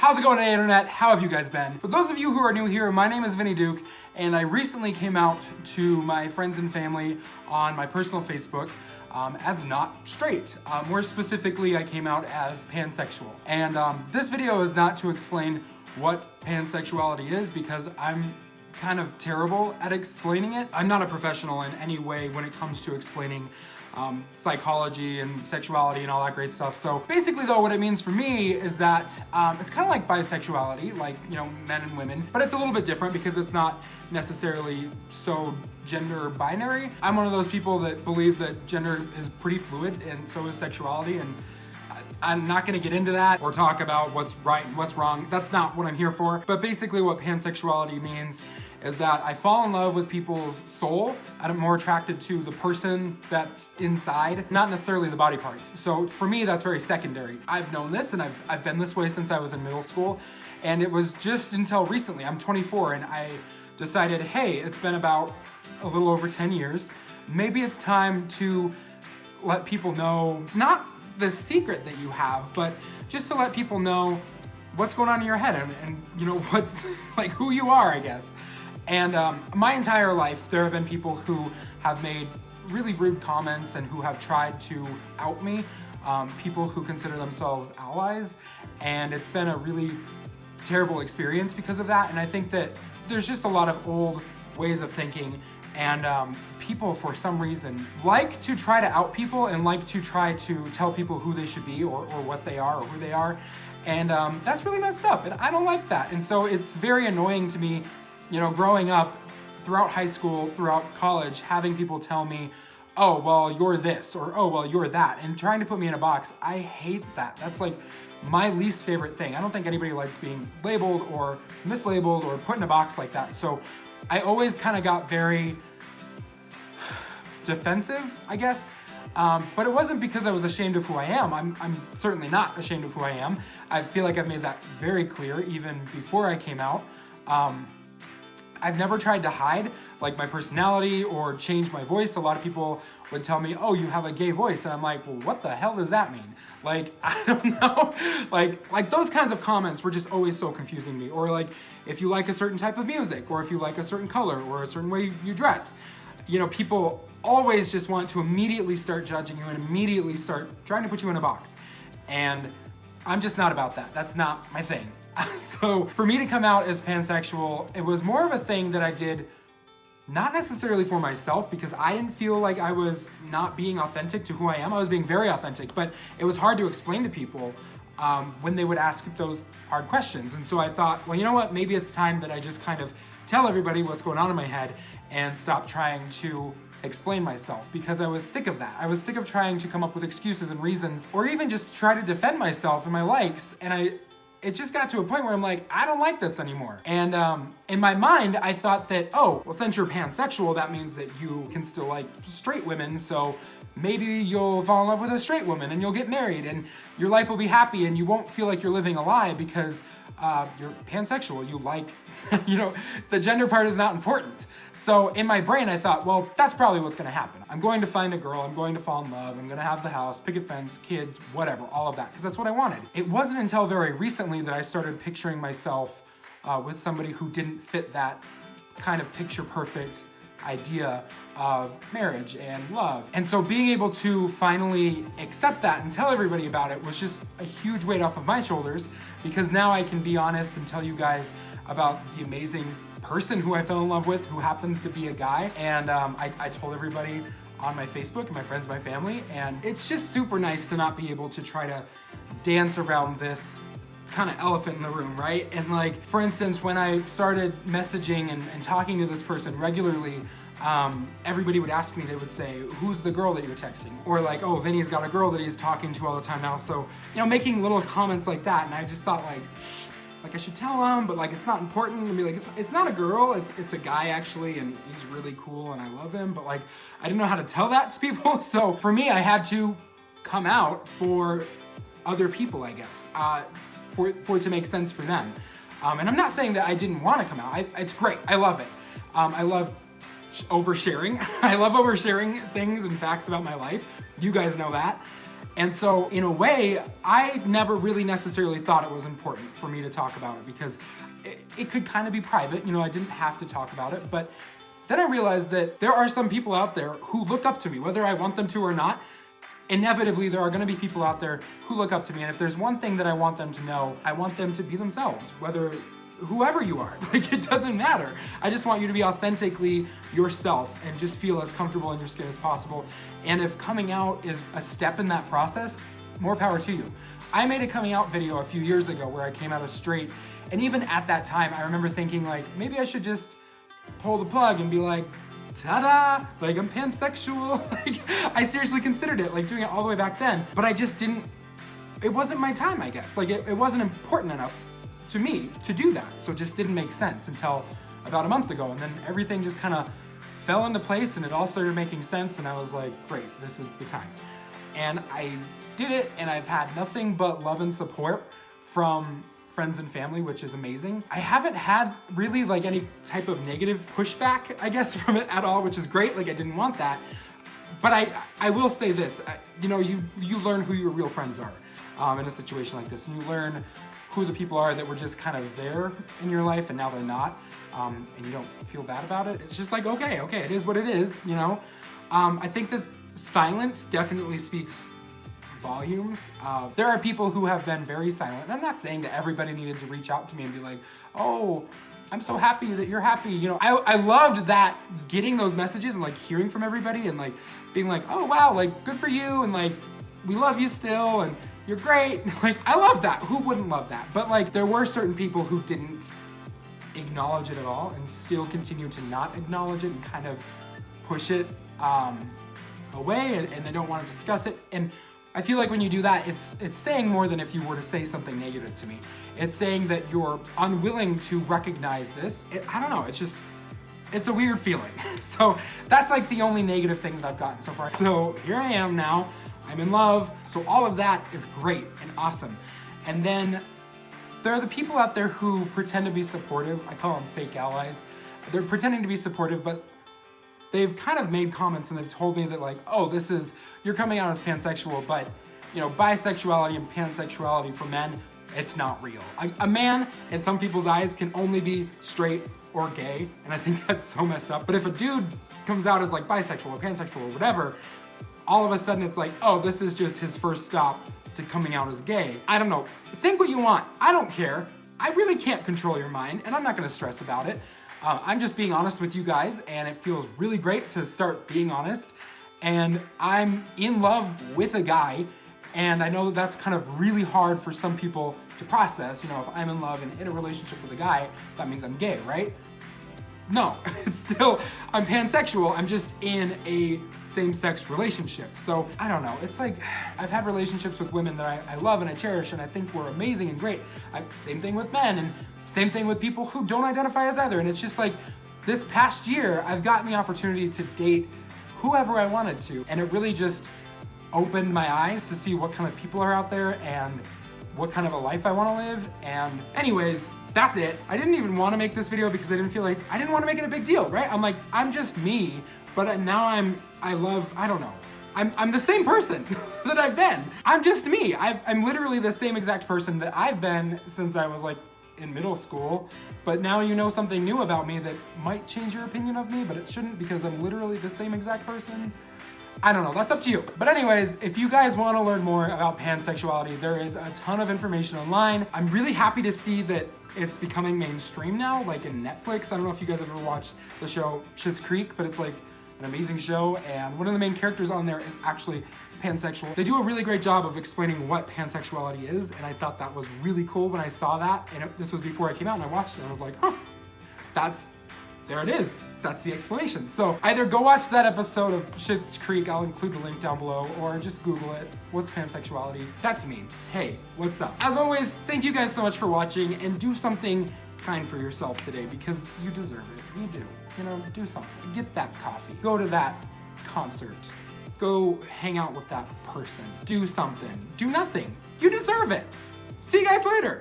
How's it going today, internet? How have you guys been? For those of you who are new here, my name is Vinny Duke, and I recently came out to my friends and family on my personal Facebook as not straight. More specifically, I came out as pansexual. And this video is not to explain what pansexuality is, because I'm kind of terrible at explaining it. I'm not a professional in any way when it comes to explaining psychology and sexuality and all that great stuff. So basically though, what it means for me is that it's kind of like bisexuality, like, you know, men and women, but it's a little bit different because it's not necessarily so gender binary. I'm one of those people that believe that gender is pretty fluid, and so is sexuality, and I'm not gonna get into that or talk about what's right and what's wrong. That's not what I'm here for. But basically what pansexuality means is that I fall in love with people's soul. I'm more attracted to the person that's inside, not necessarily the body parts. So for me, that's very secondary. I've known this, and I've been this way since I was in middle school. And it was just until recently, I'm 24, and I decided, hey, it's been about a little over 10 years. Maybe it's time to let people know, not the secret that you have, but just to let people know what's going on in your head and you know, what's like who you are, I guess. And my entire life, there have been people who have made really rude comments and who have tried to out me, people who consider themselves allies, and it's been a really terrible experience because of that. And I think that there's just a lot of old ways of thinking, and people, for some reason, like to try to out people and like to try to tell people who they should be or what they are or who they are. And that's really messed up, and I don't like that. And so it's very annoying to me, you know, growing up throughout high school, throughout college, having people tell me, oh, well, you're this, or oh, well, you're that, and trying to put me in a box. I hate that. That's like my least favorite thing. I don't think anybody likes being labeled or mislabeled or put in a box like that. So I always kind of got very defensive, I guess. But it wasn't because I was ashamed of who I am. I'm certainly not ashamed of who I am. I feel like I've made that very clear even before I came out. I've never tried to hide like my personality or change my voice. A lot of people would tell me, oh, you have a gay voice. And I'm like, well, what the hell does that mean? Like, I don't know. Like those kinds of comments were just always so confusing to me. Or like, if you like a certain type of music, or if you like a certain color, or a certain way you dress, you know, people always just want to immediately start judging you and immediately start trying to put you in a box. And I'm just not about that. That's not my thing. So for me to come out as pansexual, it was more of a thing that I did not necessarily for myself, because I didn't feel like I was not being authentic to who I am. I was being very authentic, but it was hard to explain to people when they would ask those hard questions. And so I thought, well, you know what? Maybe it's time that I just kind of tell everybody what's going on in my head and stop trying to explain myself, because I was sick of that. I was sick of trying to come up with excuses and reasons, or even just try to defend myself and my likes. And it just got to a point where I'm like, I don't like this anymore. And in my mind, I thought that, oh, well, since you're pansexual, that means that you can still like straight women, so maybe you'll fall in love with a straight woman and you'll get married and your life will be happy and you won't feel like you're living a lie because you're pansexual. You like, you know, the gender part is not important. So in my brain, I thought, well, that's probably what's gonna happen. I'm going to find a girl, I'm going to fall in love, I'm gonna have the house, picket fence, kids, whatever, all of that, because that's what I wanted. It wasn't until very recently that I started picturing myself with somebody who didn't fit that kind of picture perfect idea of marriage and love. And so being able to finally accept that and tell everybody about it was just a huge weight off of my shoulders, because now I can be honest and tell you guys about the amazing person who I fell in love with, who happens to be a guy. And I told everybody on my Facebook and my friends, my family, and it's just super nice to not be able to try to dance around this kind of elephant in the room, right? And like, for instance, when I started messaging and talking to this person regularly, everybody would ask me, they would say, who's the girl that you're texting? Or like, oh, Vinny's got a girl that he's talking to all the time now. So, you know, making little comments like that. And I just thought like I should tell him, but like, it's not important. And be like, it's not a girl, it's a guy actually, and he's really cool and I love him. But like, I didn't know how to tell that to people. So for me, I had to come out for other people, I guess, for it to make sense for them. And I'm not saying that I didn't want to come out. It's great, I love it. I love oversharing. I love oversharing things and facts about my life. You guys know that. And so in a way, I never really necessarily thought it was important for me to talk about it because it could kind of be private, you know, I didn't have to talk about it. But then I realized that there are some people out there who look up to me, whether I want them to or not. Inevitably, there are gonna be people out there who look up to me, and if there's one thing that I want them to know, I want them to be themselves, whoever you are, like it doesn't matter. I just want you to be authentically yourself and just feel as comfortable in your skin as possible. And if coming out is a step in that process, more power to you. I made a coming out video a few years ago where I came out as straight, and even at that time, I remember thinking like, maybe I should just pull the plug and be like, ta-da, like I'm pansexual. Like, I seriously considered it, like doing it all the way back then, but I just didn't, it wasn't my time, I guess. Like it wasn't important enough to me to do that. So it just didn't make sense until about a month ago. And then everything just kind of fell into place and it all started making sense. And I was like, great, this is the time. And I did it, and I've had nothing but love and support from friends and family, which is amazing. I haven't had really like any type of negative pushback, I guess, from it at all, which is great. Like I didn't want that. But I will say this, you know, you learn who your real friends are in a situation like this, and you learn who the people are that were just kind of there in your life and now they're not, and you don't feel bad about it. It's just like, okay, it is what it is, you know? I think that silence definitely speaks volumes. There are people who have been very silent, and I'm not saying that everybody needed to reach out to me and be like, oh, I'm so happy that you're happy. You know, I loved that, getting those messages and like hearing from everybody and like being like, oh wow, like good for you, and like we love you still, and you're great. Like I love that. Who wouldn't love that? But like there were certain people who didn't acknowledge it at all and still continue to not acknowledge it and kind of push it away, and they don't want to discuss it. And I feel like when you do that, it's saying more than if you were to say something negative to me. It's saying that you're unwilling to recognize this. I don't know, it's a weird feeling. So that's like the only negative thing that I've gotten so far. So here I am now, I'm in love. So all of that is great and awesome. And then there are the people out there who pretend to be supportive. I call them fake allies. They're pretending to be supportive, but they've kind of made comments and they've told me that like, oh, you're coming out as pansexual, but you know, bisexuality and pansexuality for men, it's not real. A man, in some people's eyes, can only be straight or gay, and I think that's so messed up. But if a dude comes out as like bisexual or pansexual or whatever, all of a sudden it's like, oh, this is just his first stop to coming out as gay. I don't know, think what you want, I don't care. I really can't control your mind, and I'm not gonna stress about it. I'm just being honest with you guys, and it feels really great to start being honest. And I'm in love with a guy, and I know that that's kind of really hard for some people to process. You know, if I'm in love and in a relationship with a guy, that means I'm gay, right? No, it's still, I'm pansexual, I'm just in a same-sex relationship. So, I don't know, it's like, I've had relationships with women that I love and I cherish and I think we're amazing and great. Same thing with men, and same thing with people who don't identify as either. And it's just like, this past year, I've gotten the opportunity to date whoever I wanted to. And it really just opened my eyes to see what kind of people are out there and what kind of a life I want to live. And anyways, that's it. I didn't even want to make this video because I didn't want to make it a big deal, right? I'm like, I'm just me, but now I don't know. I'm the same person that I've been. I'm just me. I'm literally the same exact person that I've been since I was like in middle school, but now you know something new about me that might change your opinion of me, but it shouldn't, because I'm literally the same exact person. I don't know, that's up to you. But anyways, if you guys want to learn more about pansexuality, there is a ton of information online. I'm really happy to see that it's becoming mainstream now, like in Netflix. I don't know if you guys have ever watched the show Schitt's Creek, but it's like an amazing show, and one of the main characters on there is actually pansexual. They do a really great job of explaining what pansexuality is, and I thought that was really cool when I saw that, and this was before I came out, and I watched it, and I was like, huh, there it is. That's the explanation. So either go watch that episode of Schitt's Creek, I'll include the link down below, or just Google it. What's pansexuality? That's me. Hey, what's up? As always, thank you guys so much for watching, and do something kind for yourself today, because you deserve it. You do. You know, do something. Get that coffee. Go to that concert. Go hang out with that person. Do something. Do nothing. You deserve it. See you guys later.